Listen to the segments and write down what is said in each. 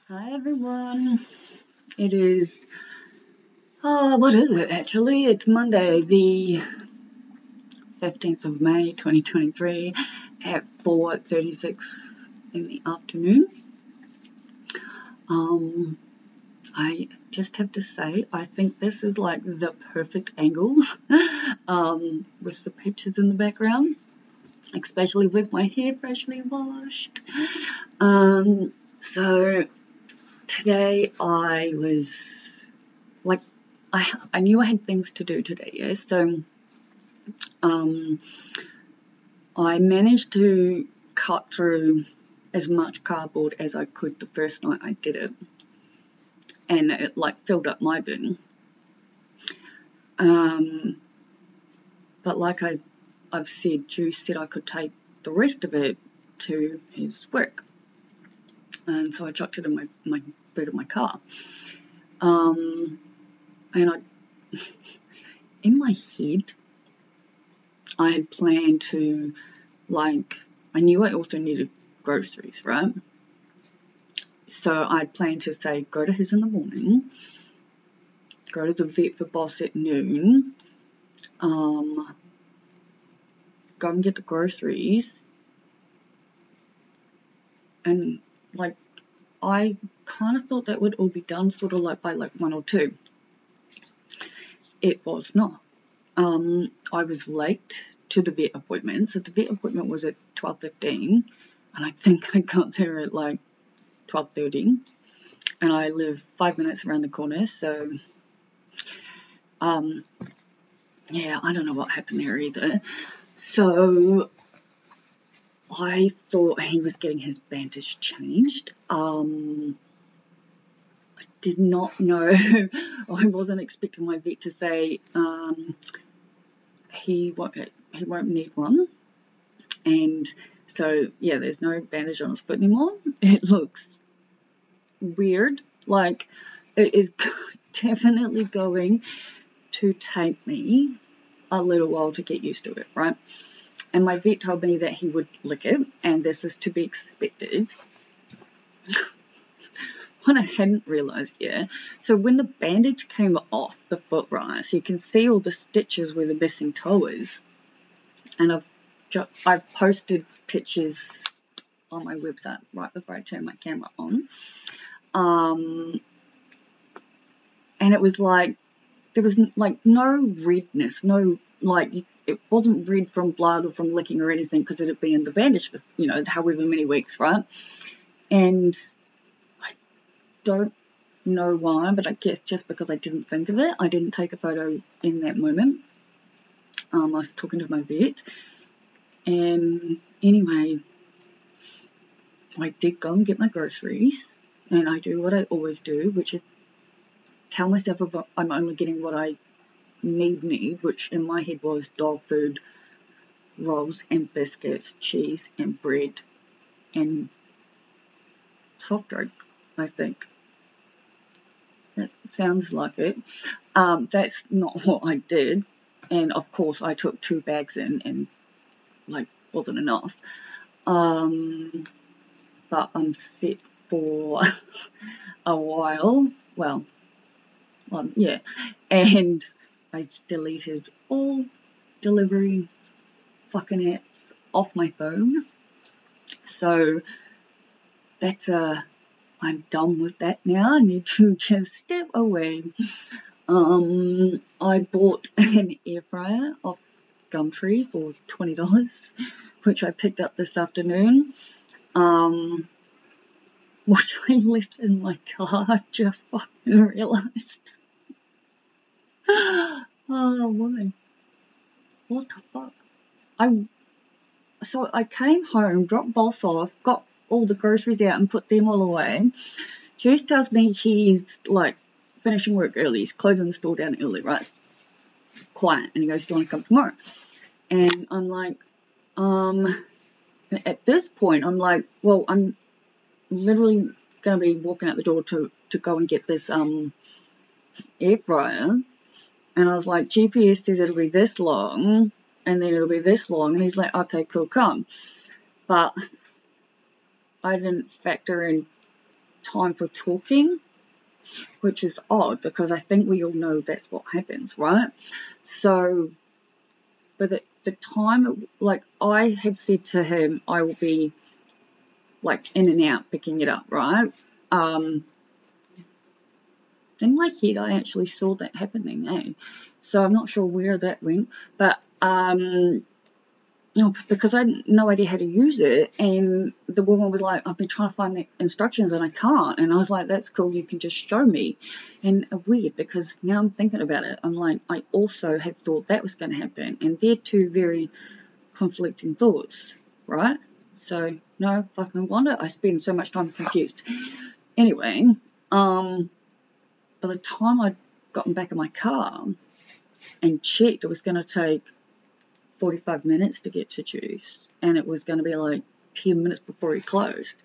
Hi everyone. It is, what is it actually? It's Monday, the 15th of May 2023 at 4:36 in the afternoon. I just have to say, I think this is like the perfect angle with the pictures in the background, especially with my hair freshly washed. So today I was like, I knew I had things to do today, yeah? So I managed to cut through as much cardboard as I could the first night I did it, and it like filled up my bin. But like I've said, Juice said I could take the rest of it to his work, and so I chucked it in my boot of my car. And in my head, I had planned to, like, I knew I also needed groceries, right? So I'd planned to say, go to his in the morning, go to the vet for Boss at noon, go and get the groceries, and, like, I kind of thought that would all be done sort of like by like 1 or 2. It was not. I was late to the vet appointment, so the vet appointment was at 12:15, and I think I got there at like 12:30, and I live 5 minutes around the corner, so yeah, I don't know what happened there either. So I thought he was getting his bandage changed. I did not know, I wasn't expecting my vet to say he won't need one. And so, yeah, there's no bandage on his foot anymore. It looks weird. Like, it is definitely going to take me a little while to get used to it, right? And my vet told me that he would lick it, and this is to be expected. What I hadn't realised yet, so when the bandage came off the foot, right, so you can see all the stitches where the missing toe is, and I've posted pictures on my website right before I turned my camera on, and it was like, there was like no redness, no, like, it wasn't red from blood or from licking or anything, because it had been in the bandage for, however many weeks, right? And I don't know why, but I guess just because I didn't think of it, I didn't take a photo in that moment. I was talking to my vet, and anyway, I did go and get my groceries, and I do what I always do, which is tell myself if I'm only getting what I need, which in my head was dog food, rolls and biscuits, cheese and bread, and soft drink, I think. That sounds like it. That's not what I did, and of course I took 2 bags in, and like wasn't enough. But I'm set for a while. Well, yeah, and I deleted all delivery fucking apps off my phone. So that's I'm done with that now. I need to just step away. I bought an air fryer off Gumtree for $20, which I picked up this afternoon. Which I left in my car. I just fucking realised. Oh, woman. What the fuck? So I came home, dropped Boss off, got all the groceries out and put them all away. Juice tells me he's like finishing work early. He's closing the store down early, right? Quiet. And he goes, do you want to come tomorrow? And I'm like, at this point, I'm like, well, I'm literally going to be walking out the door to go and get this air fryer. And I was like, GPS says it'll be this long, and then it'll be this long. And he's like, okay, cool, come. But I didn't factor in time for talking, which is odd because I think we all know that's what happens, right? So, but at the time, like, I had said to him, I will be, like, in and out picking it up, right? In my head, I actually saw that happening, So I'm not sure where that went, but no, because I had no idea how to use it, and the woman was like, I've been trying to find the instructions and I can't, and I was like, that's cool, you can just show me. And weird, because now I'm thinking about it, I'm like, I also had thought that was going to happen, and they're two very conflicting thoughts, right? So, no fucking wonder I spend so much time confused. Anyway, by the time I'd gotten back in my car and checked, it was going to take 45 minutes to get to Juice, and it was going to be like 10 minutes before he closed,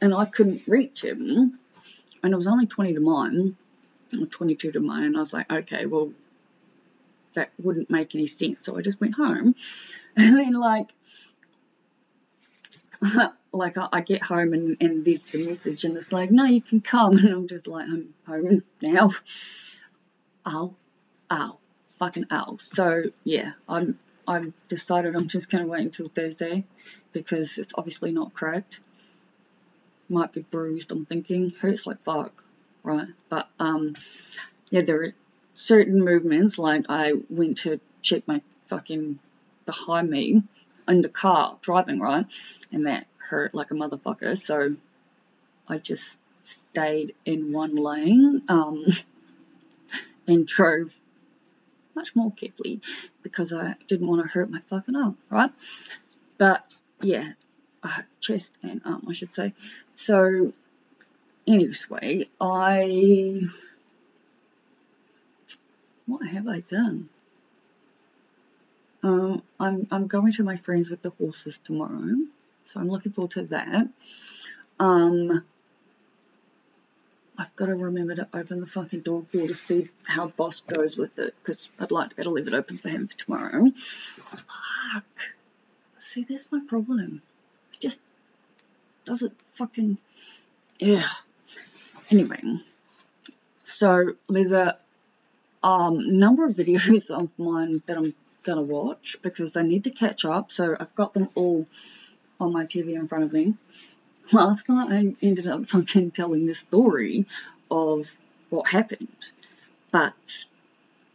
and I couldn't reach him, and it was only 20 to mine, or 22 to mine, and I was like, okay, well, that wouldn't make any sense, so I just went home, and then, like, I get home, and there's the message, and it's like, no, you can come, and I'm just like, I'm home now. Ow, fucking ow. So, yeah, I've decided I'm just going to wait until Thursday, because it's obviously not cracked. Might be bruised, I'm thinking. Hurts like fuck, right? But, yeah, there are certain movements, like I went to check my fucking behind me in the car, driving, right? And that hurt like a motherfucker, so I just stayed in one lane, and drove much more carefully, because I didn't want to hurt my fucking arm, right? But, yeah, chest and arm, I should say. So, anyway, what have I done? I'm going to my friends with the horses tomorrow, so I'm looking forward to that. I've got to remember to open the fucking dog door to see how Boss goes with it, because I'd like to be able to leave it open for him for tomorrow. Fuck. See, that's my problem. It just doesn't fucking... Yeah. Anyway. So, there's a number of videos of mine that I'm going to watch, because I need to catch up, so I've got them all on my TV in front of me. Last night I ended up fucking telling the story of what happened, but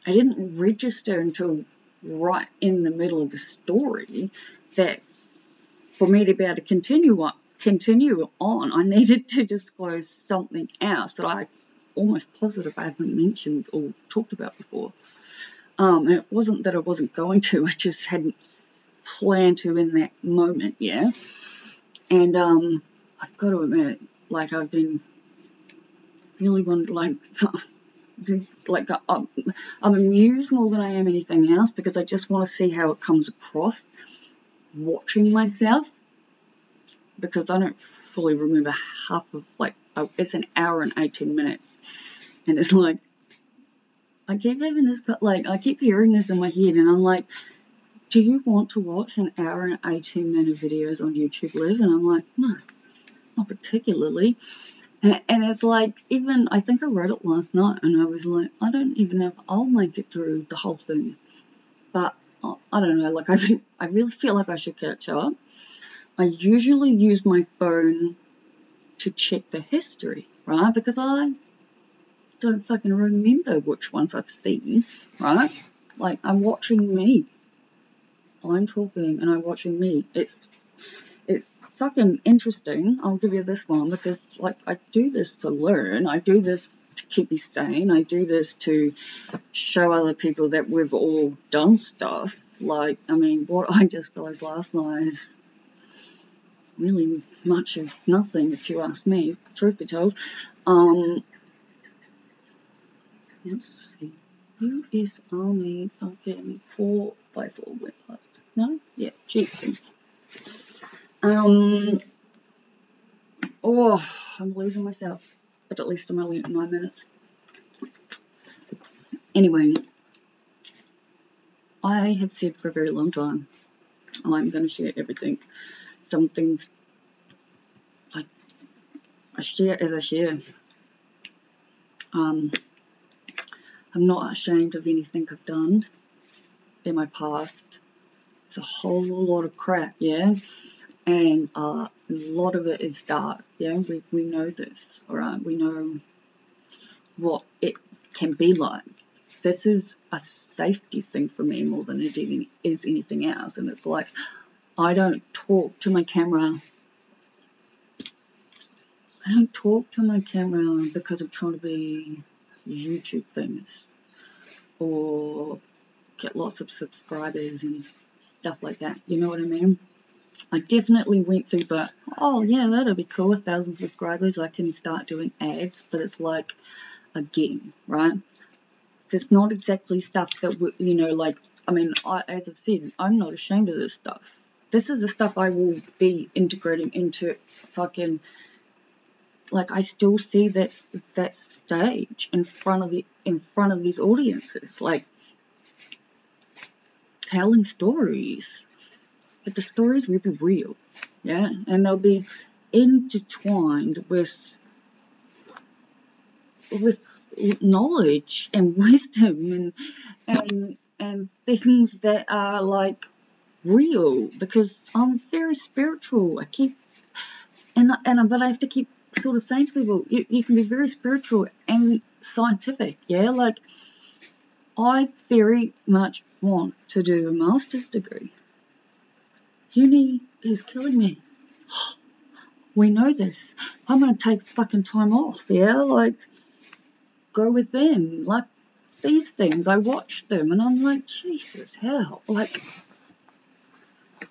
I didn't register until right in the middle of the story that for me to be able to continue on, I needed to disclose something else that I almost positive I haven't mentioned or talked about before. And it wasn't that I wasn't going to, I just hadn't planned to in that moment, yeah. And I've got to admit, like, I've been really I'm amused more than I am anything else, because I just want to see how it comes across watching myself, because I don't fully remember half of, like, it's an hour and 18 minutes, and it's like, I keep having this, like, I keep hearing this in my head, and I'm like, do you want to watch an hour and 18 minute videos on YouTube, Liv? And I'm like, no, not particularly. And it's like, even, I think I wrote it last night, and I was like, I don't even know if I'll make it through the whole thing. But, I don't know, like, I really feel like I should catch up. I usually use my phone to check the history, right? Because I don't fucking remember which ones I've seen, right? Like, I'm watching me. I'm talking, and I'm watching me. It's fucking interesting. I'll give you this one, because, like, I do this to learn. I do this to keep me sane. I do this to show other people that we've all done stuff. Like, I mean, what I disclosed last night is really much of nothing, if you ask me, truth be told. Let's see. U.S. Army fucking 4x4 went past. No? Yeah, Jeep. Oh, I'm losing myself. But at least I'm only at 9 minutes. Anyway, I have said for a very long time, I'm going to share everything. Some things, like, I share as I share. I'm not ashamed of anything I've done in my past. It's a whole lot of crap, yeah? And a lot of it is dark, yeah? We know this, alright? We know what it can be like. This is a safety thing for me more than it even is anything else. And it's like, I don't talk to my camera. I don't talk to my camera because I'm trying to be YouTube famous or get lots of subscribers and stuff like that. You know what I mean? I definitely went through the, oh yeah, that'll be cool, 1,000 subscribers, I can start doing ads, but it's like, again, right? It's not exactly stuff that, you know, like, I mean, as I've said, I'm not ashamed of this stuff. This is the stuff I will be integrating into fucking, like, I still see that stage in front of these audiences, like, telling stories. But the stories will be real, yeah? And they'll be intertwined with knowledge and wisdom and things that are like real, because I'm very spiritual. But I have to keep sort of saying to people, you can be very spiritual and scientific, yeah? Like, I very much want to do a master's degree. Uni is killing me. We know this. I'm going to take fucking time off, yeah? Like, go within. Like, these things, I watch them and I'm like, Jesus, hell. Like,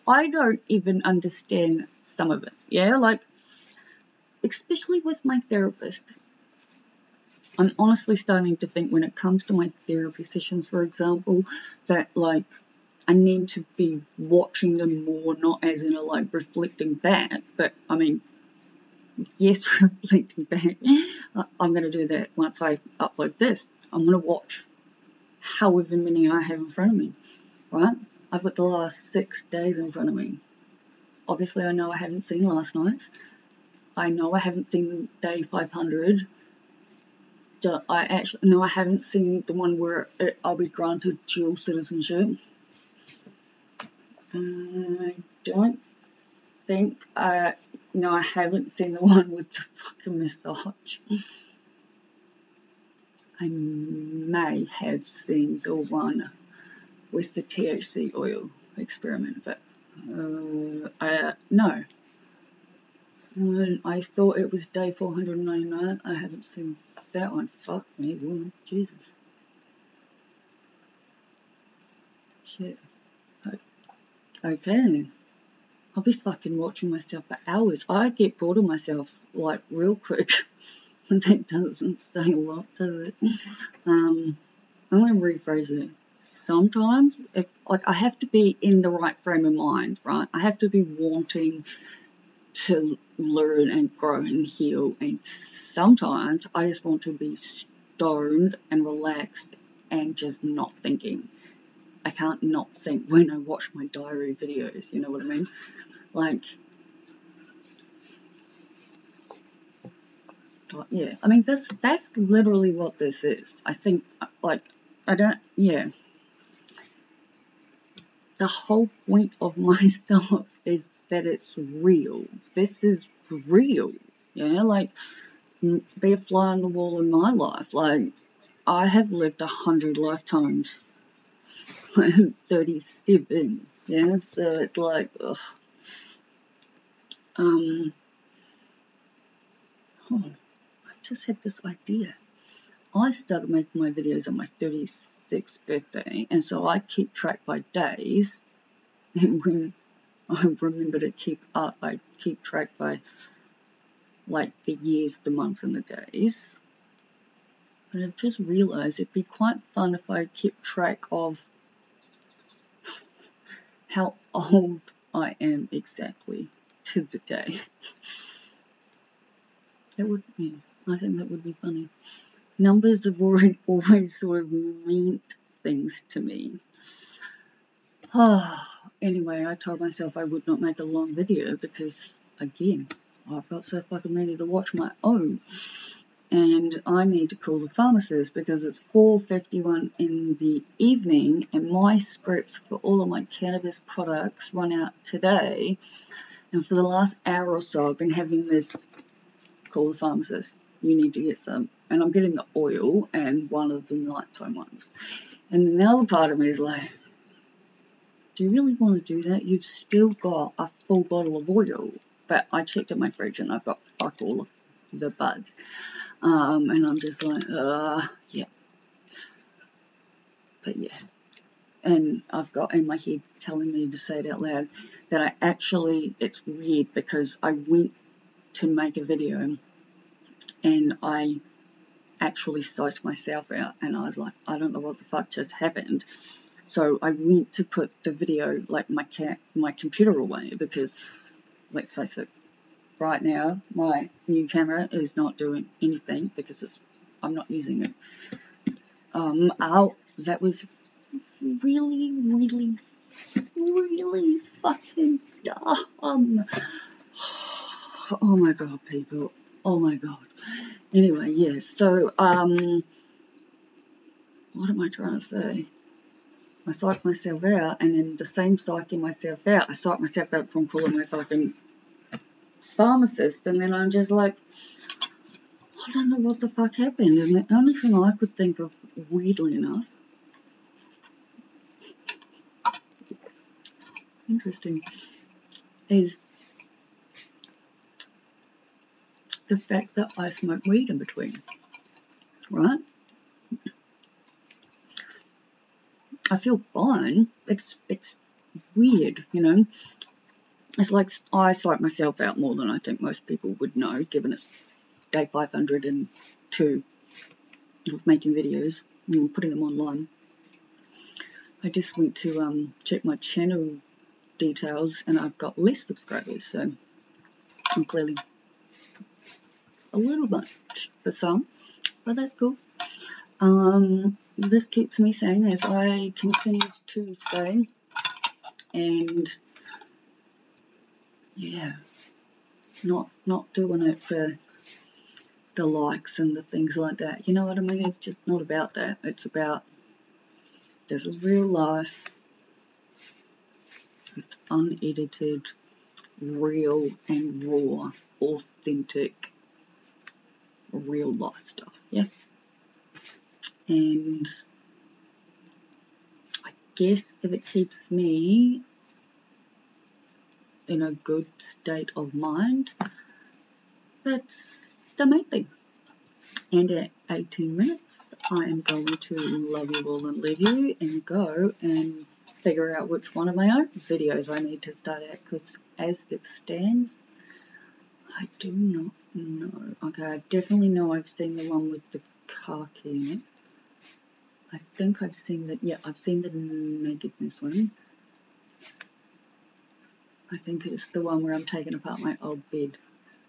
I don't even understand some of it, yeah? Like, especially with my therapist. I'm honestly starting to think when it comes to my therapy sessions, for example, that, like, I need to be watching them more, not as in a, like, reflecting back, but, I mean, yes, reflecting back. I'm going to do that once I upload this. I'm going to watch however many I have in front of me, right? I've got the last 6 days in front of me. Obviously, I know I haven't seen last night's. I know I haven't seen day 500. I haven't seen the one where I'll be granted dual citizenship. I don't think I haven't seen the one with the fucking massage. I may have seen the one with the THC oil experiment, but no. I thought it was day 499. I haven't seen that one. Fuck me, woman. Jesus. Shit. Okay then. I'll be fucking watching myself for hours. I get bored of myself, like, real quick. That doesn't say a lot, does it? I'm going to rephrase it. Sometimes, I have to be in the right frame of mind, right? I have to be wanting to learn and grow and heal, and sometimes I just want to be stoned and relaxed and just not thinking. I can't not think when I watch my diary videos, you know what I mean? Like, yeah, I mean, that's literally what this is. I think, like, yeah. The whole point of my stuff is that it's real. This is real, yeah? Like, be a fly on the wall in my life. Like, I have lived 100 lifetimes. I'm 37, yeah? So it's like, ugh. I just had this idea. I started making my videos on my 36th birthday, and so I keep track by days, and when I remember to keep up, I keep track by, like, the years, the months, and the days. But I've just realised it'd be quite fun if I kept track of how old I am exactly to the day. That would, yeah, I think that would be funny. Numbers have always sort of meant things to me. Anyway, I told myself I would not make a long video because, again, I've got so fucking many to watch my own. And I need to call the pharmacist because it's 4:51 in the evening and my scripts for all of my cannabis products run out today. And for the last hour or so, I've been having this, call the pharmacist, you need to get some. And I'm getting the oil and one of the nighttime ones. And the other part of me is like, do you really want to do that? You've still got a full bottle of oil. But I checked at my fridge and I've got fuck all of the buds. And I'm just like, yeah. But yeah. And I've got in my head telling me to say it out loud that I actually, it's weird because I went to make a video and I actually psyched myself out and I was like, I don't know what the fuck just happened. So I went to put the video, like my computer away because, let's face it, right now my new camera is not doing anything because I'm not using it. That was really, really, really fucking dumb. Oh my god, people. Oh my god. Anyway, yes, so, what am I trying to say? I psyched myself out, and then the same psyching myself out, I psyched myself out from calling my fucking pharmacist, and then I'm just like, I don't know what the fuck happened, and the only thing I could think of, weirdly enough, interesting, is the fact that I smoke weed in between, right? I feel fine. It's weird, you know. It's like I psych myself out more than I think most people would know, given it's day 502 of making videos and putting them online. I just went to check my channel details and I've got less subscribers, so I'm clearly a little much for some, but that's cool. This keeps me sane as I continue to stay, and yeah, not doing it for the likes and the things like that. You know what I mean? It's just not about that. It's about, this is real life. It's unedited, real and raw, authentic, real life stuff. Yeah. And I guess if it keeps me in a good state of mind, that's the main thing. And at 18 minutes, I am going to love you all and leave you and go and figure out which one of my own videos I need to start at, because as it stands, I do not know. Okay, I definitely know I've seen the one with the car key in it. I think I've seen that, yeah, I've seen the nakedness one. I think it's the one where I'm taking apart my old bed.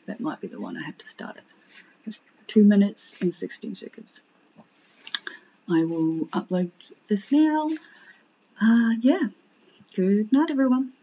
That might be the one I have to start at. It's 2 minutes and 16 seconds. I will upload this now. Yeah. Good night, everyone.